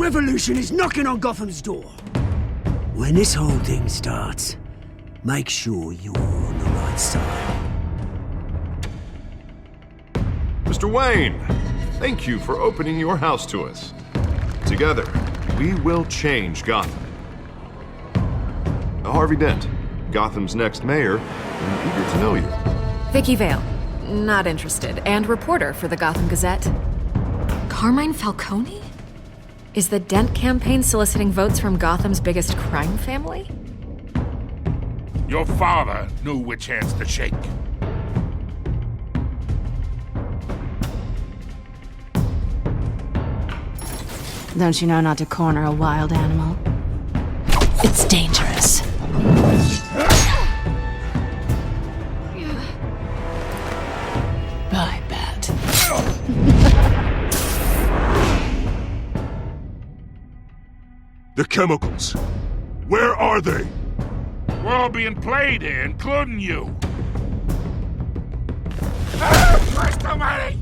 revolution is knocking on Gotham's door. When this whole thing starts, make sure you're on the right side. Mr. Wayne, thank you for opening your house to us. Together, we will change Gotham. Harvey Dent, Gotham's next mayor, and eager to know you. Vicky Vale, not interested, and reporter for the Gotham Gazette. Carmine Falcone? Is the Dent campaign soliciting votes from Gotham's biggest crime family? Your father knew which hands to shake. Don't you know not to corner a wild animal? It's dangerous. I bet. The chemicals. Where are they? We're all being played here, including you. Christ almighty!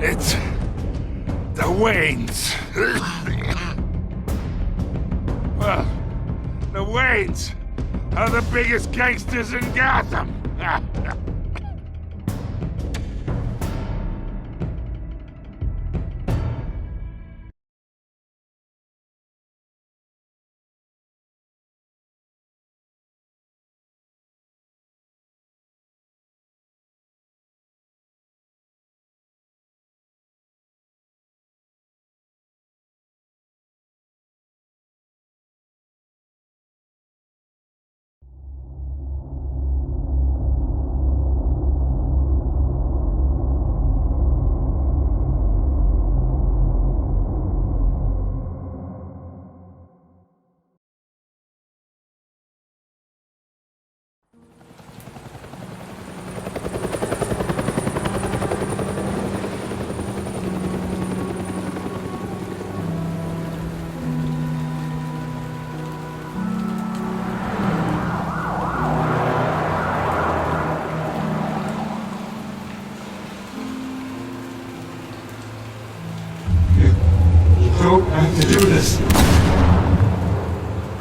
It's the Waynes. Well, the Waynes are the biggest gangsters in Gotham. don't have to do this.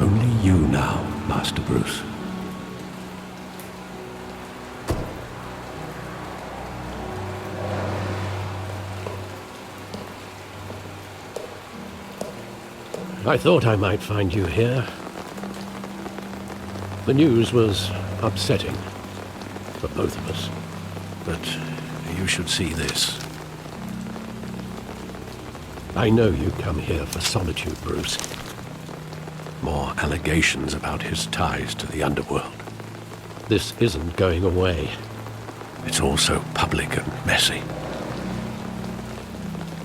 Only you now, Master Bruce. I thought I might find you here. The news was upsetting for both of us, but you should see this. I know you come here for solitude, Bruce. More allegations about his ties to the underworld. This isn't going away. It's all so public and messy.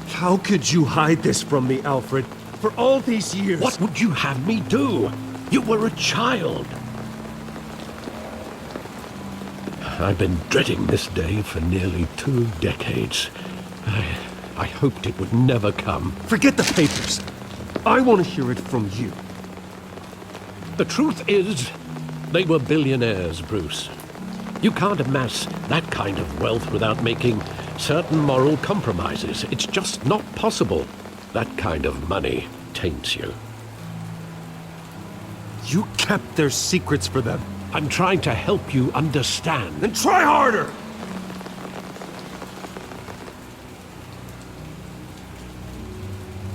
How could you hide this from me, Alfred? For all these years... What would you have me do? You were a child. I've been dreading this day for nearly 2 decades. I hoped it would never come. Forget the papers. I want to hear it from you. The truth is, they were billionaires, Bruce. You can't amass that kind of wealth without making certain moral compromises. It's just not possible. That kind of money taints you. You kept their secrets for them. I'm trying to help you understand. Then try harder!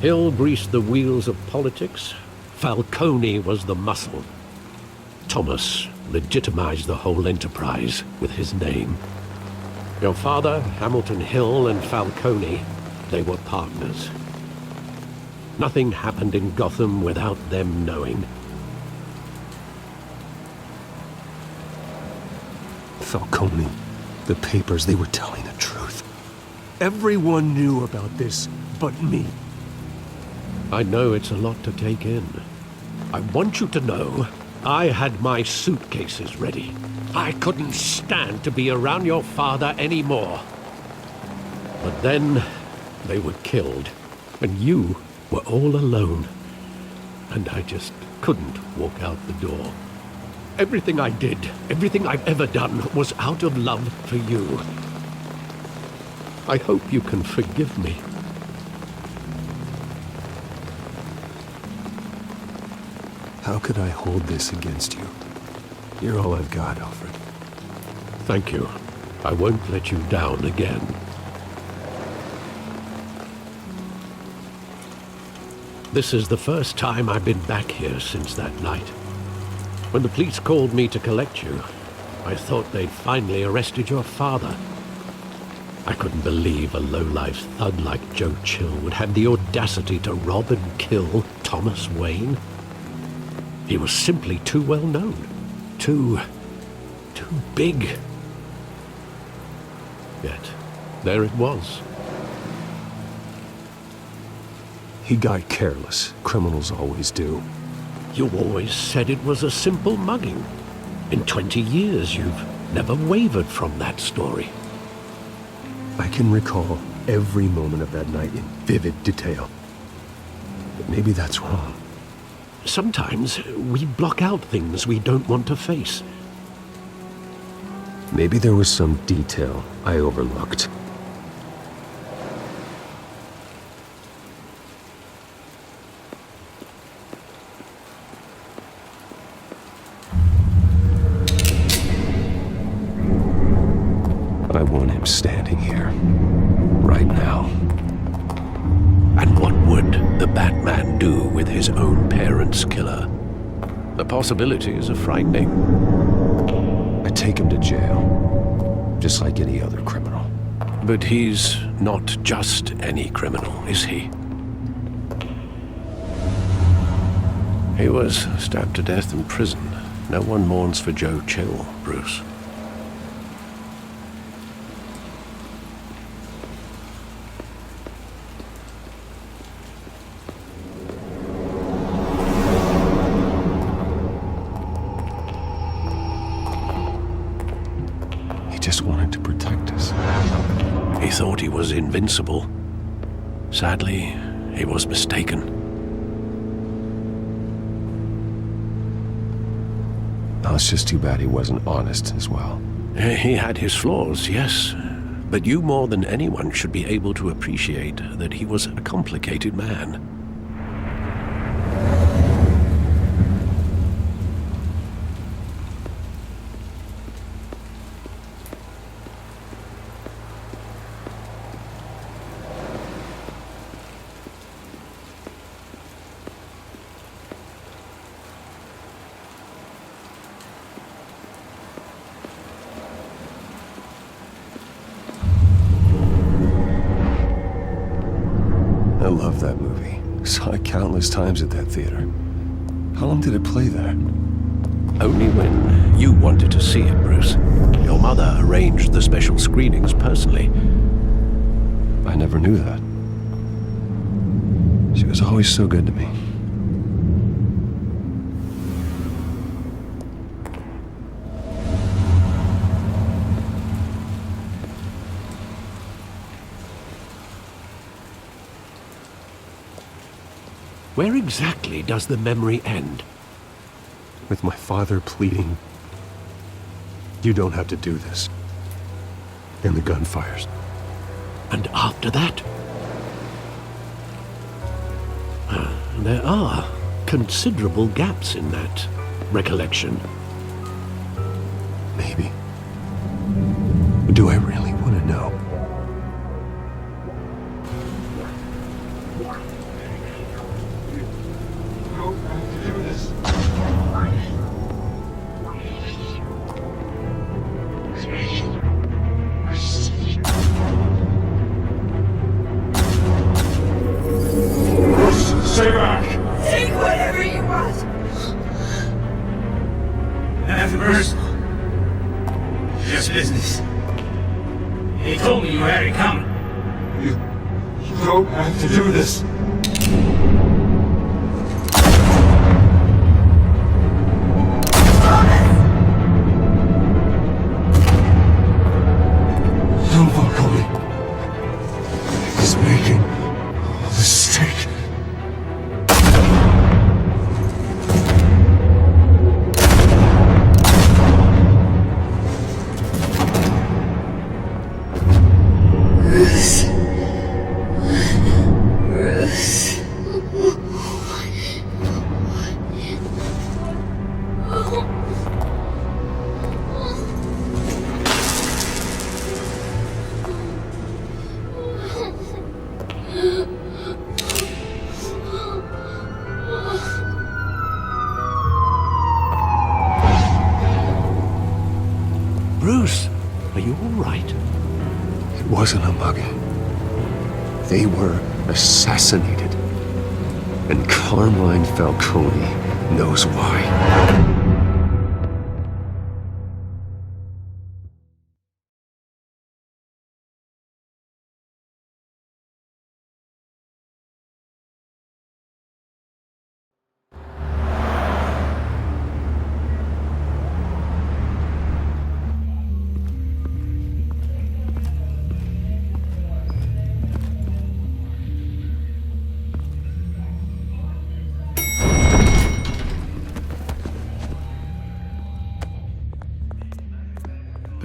Hill greased the wheels of politics. Falcone was the muscle. Thomas legitimized the whole enterprise with his name. Your father, Hamilton Hill, and Falcone, they were partners. Nothing happened in Gotham without them knowing. Falcone, the papers, they were telling the truth. Everyone knew about this but me. I know it's a lot to take in. I want you to know I had my suitcases ready. I couldn't stand to be around your father anymore. But then they were killed, and you were all alone. And I just couldn't walk out the door. Everything I did, everything I've ever done, was out of love for you. I hope you can forgive me. How could I hold this against you? You're all I've got, Alfred. Thank you. I won't let you down again. This is the first time I've been back here since that night. When the police called me to collect you, I thought they'd finally arrested your father. I couldn't believe a low-life thug like Joe Chill would have the audacity to rob and kill Thomas Wayne. He was simply too well known. Too big. Yet, there it was. He got careless. Criminals always do. You always said it was a simple mugging. In 20 years, you've never wavered from that story. I can recall every moment of that night in vivid detail. But maybe that's wrong. Sometimes we block out things we don't want to face. Maybe there was some detail I overlooked. I want him standing here, right now. And what would the Batman do with his own parents' killer? The possibilities are frightening. I take him to jail, just like any other criminal. But he's not just any criminal, is he? He was stabbed to death in prison. No one mourns for Joe Chill, Bruce. Just wanted to protect us. He thought he was invincible. Sadly, he was mistaken. Oh, it's just too bad he wasn't honest as well. He had his flaws, yes. But you more than anyone should be able to appreciate that he was a complicated man. I love that movie. Saw it countless times at that theater. How long did it play there? Only when you wanted to see it, Bruce. Your mother arranged the special screenings personally. I never knew that. She was always so good to me. Where exactly does the memory end? With my father pleading, "You don't have to do this." And the gun fires. And after that? There are considerable gaps in that recollection. Maybe. But do I really want to know? Stay back! Take whatever you want! Nothing personal. Just business. He told me you had it coming. You don't have to do this. Bruce. Bruce, are you all right? It wasn't a mugging. They were assassinated. And Carmine Falcone knows why.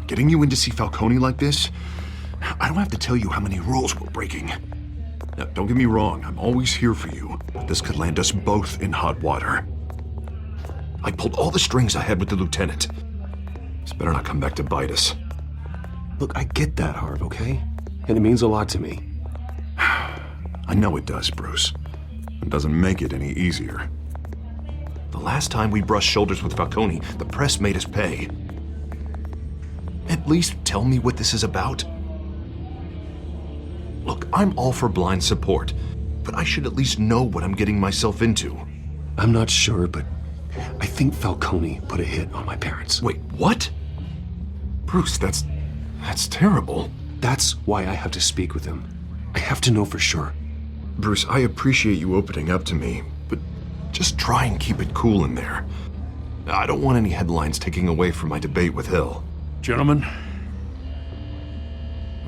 Getting you in to see Falcone like this? I don't have to tell you how many rules we're breaking. Now, don't get me wrong, I'm always here for you, but this could land us both in hot water. I pulled all the strings I had with the lieutenant. This better not come back to bite us. Look, I get that, Harv, okay? And it means a lot to me. I know it does, Bruce. It doesn't make it any easier. The last time we brushed shoulders with Falcone, the press made us pay. At least tell me what this is about. Look, I'm all for blind support, but I should at least know what I'm getting myself into. I'm not sure, but I think Falcone put a hit on my parents. Wait, what? Bruce, that's terrible. That's why I have to speak with him. I have to know for sure. Bruce, I appreciate you opening up to me, but just try and keep it cool in there. I don't want any headlines taking away from my debate with Hill. Gentlemen,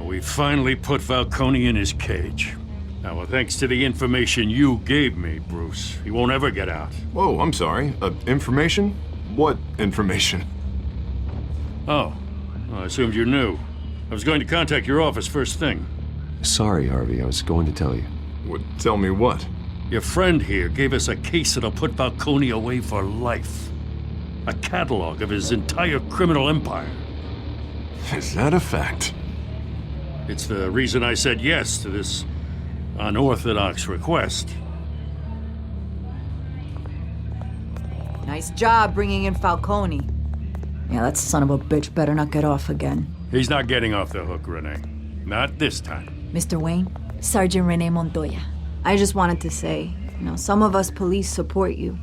we finally put Falcone in his cage. Now, thanks to the information you gave me, Bruce, he won't ever get out. Whoa, I'm sorry. Information? What information? Oh, well, I assumed you knew. I was going to contact your office first thing. Sorry, Harvey, I was going to tell you. Tell me what? Your friend here gave us a case that'll put Falcone away for life. A catalog of his entire criminal empire. Is that a fact? It's the reason I said yes to this unorthodox request. Nice job bringing in Falcone. Yeah, that son of a bitch better not get off again. He's not getting off the hook, Renee. Not this time. Mr. Wayne, Sergeant Renee Montoya. I just wanted to say, some of us police support you,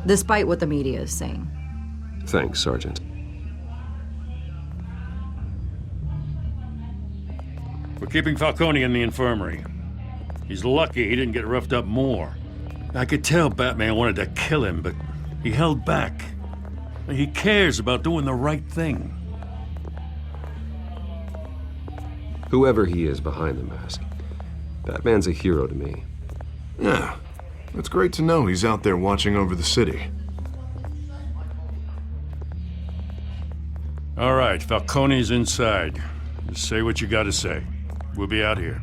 despite what the media is saying. Thanks, Sergeant. We're keeping Falcone in the infirmary. He's lucky he didn't get roughed up more. I could tell Batman wanted to kill him, but he held back. He cares about doing the right thing. Whoever he is behind the mask, Batman's a hero to me. Yeah, it's great to know he's out there watching over the city. All right, Falcone's inside. Just say what you gotta say. We'll be out here.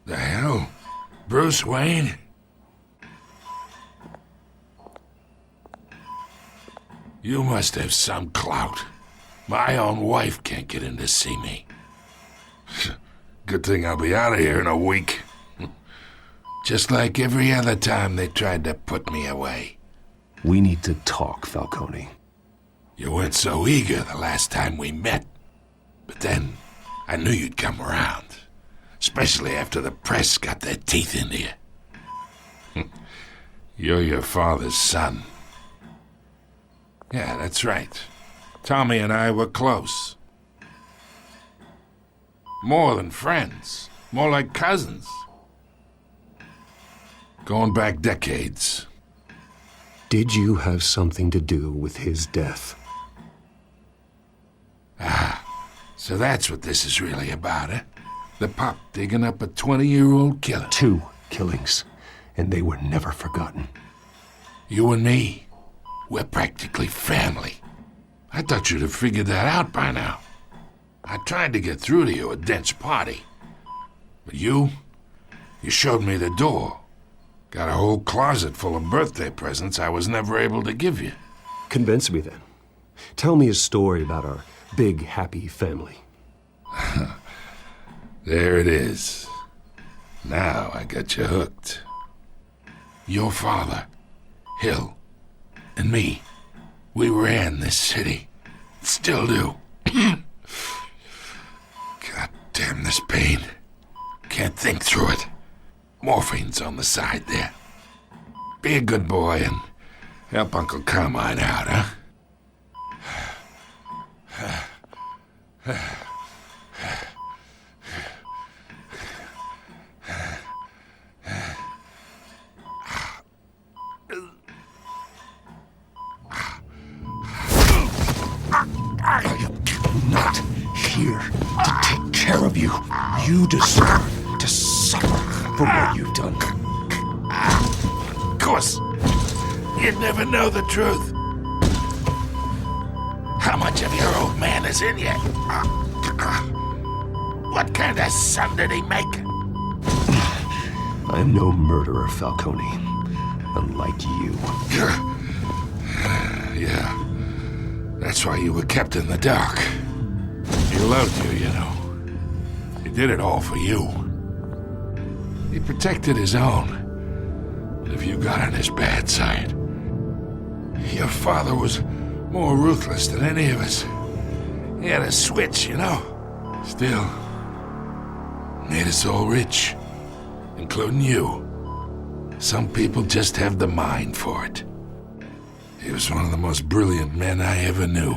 The hell? Bruce Wayne? You must have some clout. My own wife can't get in to see me. Good thing I'll be out of here in a week. Just like every other time they tried to put me away. We need to talk, Falcone. You weren't so eager the last time we met. But then, I knew you'd come around. Especially after the press got their teeth into you. You're your father's son. Yeah, that's right. Tommy and I were close. More than friends. More like cousins. Going back decades. Did you have something to do with his death? So that's what this is really about, eh? The pop digging up a 20-year-old killer. 2 killings, and they were never forgotten. You and me, we're practically family. I thought you'd have figured that out by now. I tried to get through to you at Dent's party. But you showed me the door. Got a whole closet full of birthday presents I was never able to give you. Convince me then. Tell me a story about our big, happy family. There it is. Now I got you hooked. Your father, Hill, and me, we ran this city. Still do. God damn this pain. Can't think through it. Morphine's on the side there. Be a good boy and help Uncle Carmine out, huh? I am not here to take care of you. You deserve to suffer for what you've done. Of course, you'd never know the truth. How much of your old man is in you? What kind of son did he make? I'm no murderer, Falcone. Unlike you. Yeah. That's why you were kept in the dark. He loved you, you know. He did it all for you. He protected his own. If you got on his bad side. Your father was more ruthless than any of us. He had a switch, you know. Still, made us all rich. Including you. Some people just have the mind for it. He was one of the most brilliant men I ever knew.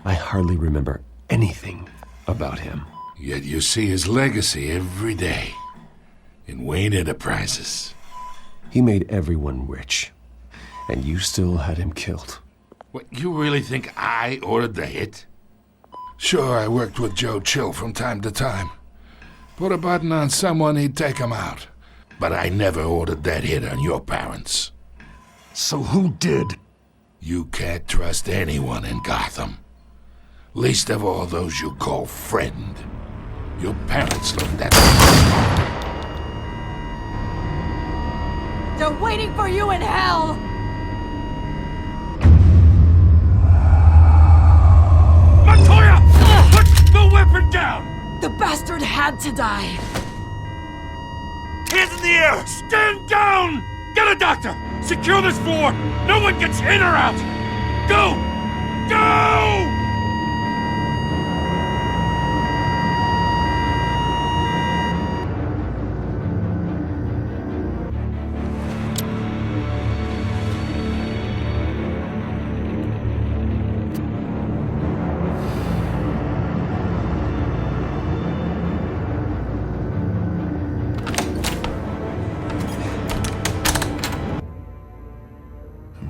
I hardly remember anything about him. Yet you see his legacy every day. In Wayne Enterprises. He made everyone rich. And you still had him killed. What, you really think I ordered the hit? Sure, I worked with Joe Chill from time to time. Put a button on someone, he'd take him out. But I never ordered that hit on your parents. So who did? You can't trust anyone in Gotham. Least of all those you call friend. Your parents learned that. They're waiting for you in hell! Montoya! Put the weapon down! The bastard had to die! Hands in the air! Stand down! Get a doctor! Secure this floor! No one gets in or out! Go! Go!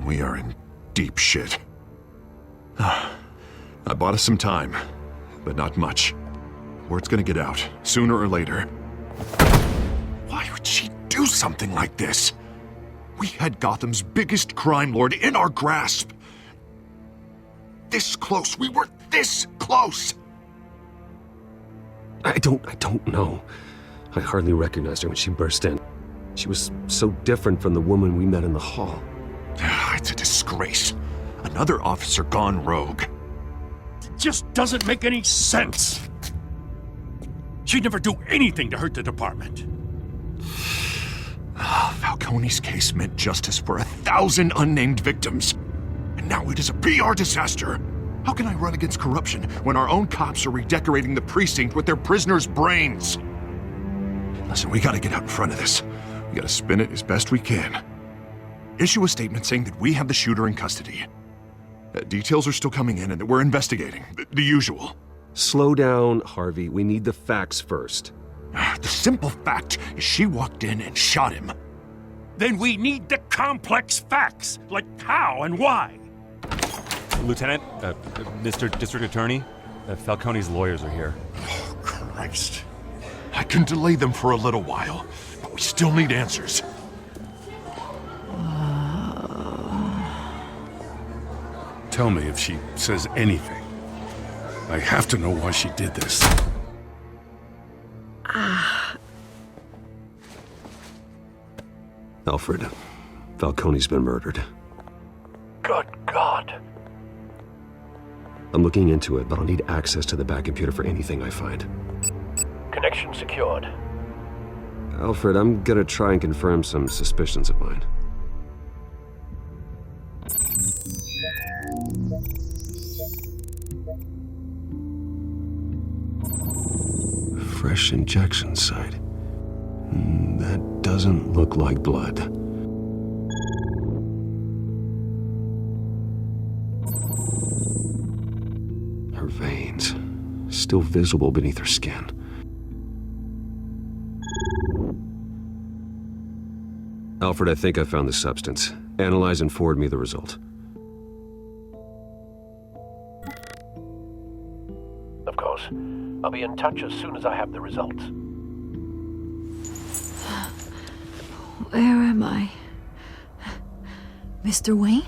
We are in deep shit. I bought us some time, but not much. Word's gonna get out, sooner or later. Why would she do something like this? We had Gotham's biggest crime lord in our grasp. This close, we were this close! I don't know. I hardly recognized her when she burst in. She was so different from the woman we met in the hall. It's a disgrace. Another officer gone rogue. It just doesn't make any sense. She'd never do anything to hurt the department. Falcone's case meant justice for 1,000 unnamed victims. And now it is a PR disaster. How can I run against corruption when our own cops are redecorating the precinct with their prisoners' brains? Listen, we gotta get out in front of this. We gotta spin it as best we can. Issue a statement saying that we have the shooter in custody. Details are still coming in and that we're investigating. The usual. Slow down, Harvey. We need the facts first. The simple fact is she walked in and shot him. Then we need the complex facts, like how and why. Lieutenant, Mr. District Attorney, Falcone's lawyers are here. Oh, Christ. I can delay them for a little while, but we still need answers. Tell me if she says anything. I have to know why she did this. Alfred, Falcone's been murdered. Good God. I'm looking into it, but I'll need access to the back computer for anything I find. Connection secured. Alfred, I'm gonna try and confirm some suspicions of mine. Fresh injection site. That doesn't look like blood. Her veins, still visible beneath her skin. Alfred, I think I found the substance. Analyze and forward me the result. Of course. I'll be in touch as soon as I have the results. Where am I? Mr. Wayne?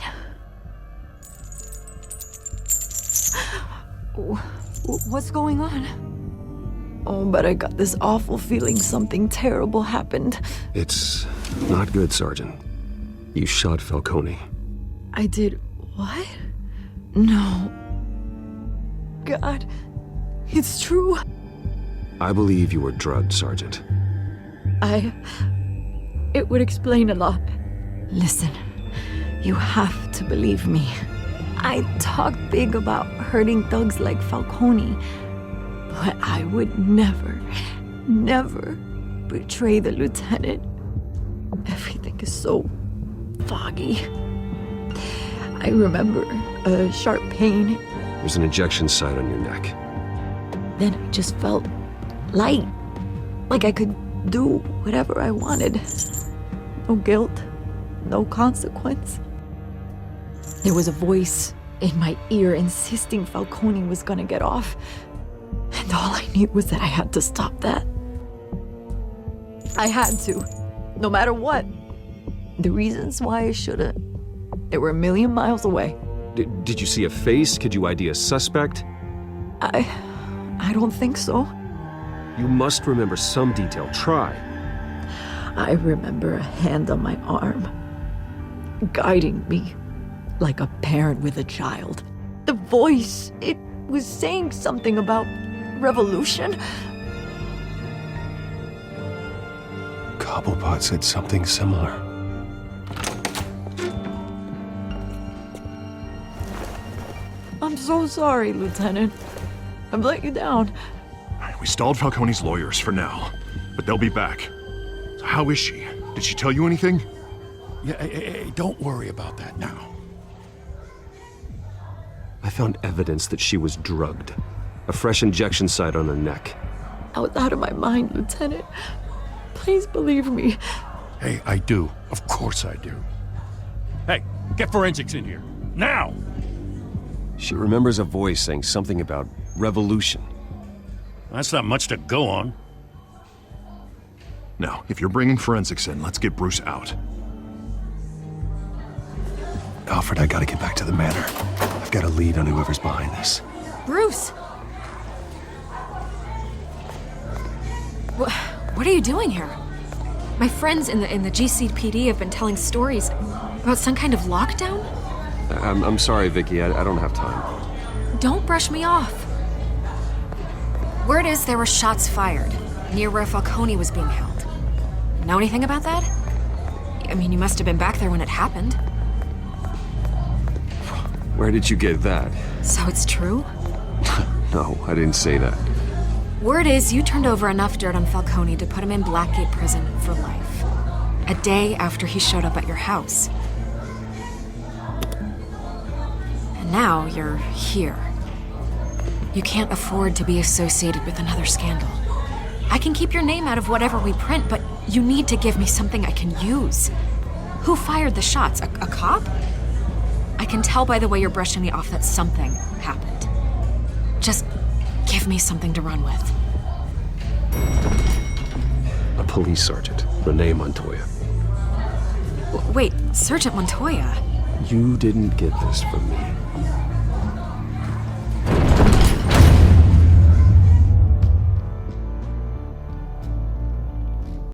What's going on? Oh, but I got this awful feeling something terrible happened. It's not good, Sergeant. You shot Falcone. I did what? No. God, it's true. I believe you were drugged, Sergeant. It would explain a lot. Listen, you have to believe me. I talk big about hurting thugs like Falcone, but I would never betray the lieutenant. Everything is so foggy. I remember a sharp pain. There's an injection site on your neck. Then I just felt light, like I could do whatever I wanted. No guilt, no consequence. There was a voice in my ear insisting Falcone was gonna get off. And all I knew was that I had to stop that. I had to, no matter what. The reasons why I shouldn't, they were a million miles away. Did you see a face? Could you ID a suspect? I don't think so. You must remember some detail. Try. I remember a hand on my arm, guiding me like a parent with a child. The voice, it was saying something about revolution. Cobblepot said something similar. I'm so sorry, Lieutenant. I've let you down. We stalled Falcone's lawyers for now, but they'll be back. So how is she? Did she tell you anything? Yeah, hey, don't worry about that now. I found evidence that she was drugged. A fresh injection site on her neck. I was out of my mind, Lieutenant. Please believe me. Hey, I do. Of course I do. Hey, get forensics in here. Now! She remembers a voice saying something about revolution. That's not much to go on. Now, if you're bringing forensics in, let's get Bruce out. Alfred, I gotta get back to the manor. I've got a lead on whoever's behind this. Bruce! What are you doing here? My friends in the GCPD have been telling stories about some kind of lockdown? I'm sorry, Vicky. I don't have time. Don't brush me off. Word is there were shots fired near where Falcone was being held. Know anything about that? I mean, you must have been back there when it happened. Where did you get that? So it's true? No, I didn't say that. Word is you turned over enough dirt on Falcone to put him in Blackgate Prison for life. A day after he showed up at your house. And now you're here. You can't afford to be associated with another scandal. I can keep your name out of whatever we print, but you need to give me something I can use. Who fired the shots? A cop? I can tell by the way you're brushing me off that something happened. Just give me something to run with. A police sergeant, Renee Montoya. Wait, Sergeant Montoya? You didn't get this from me.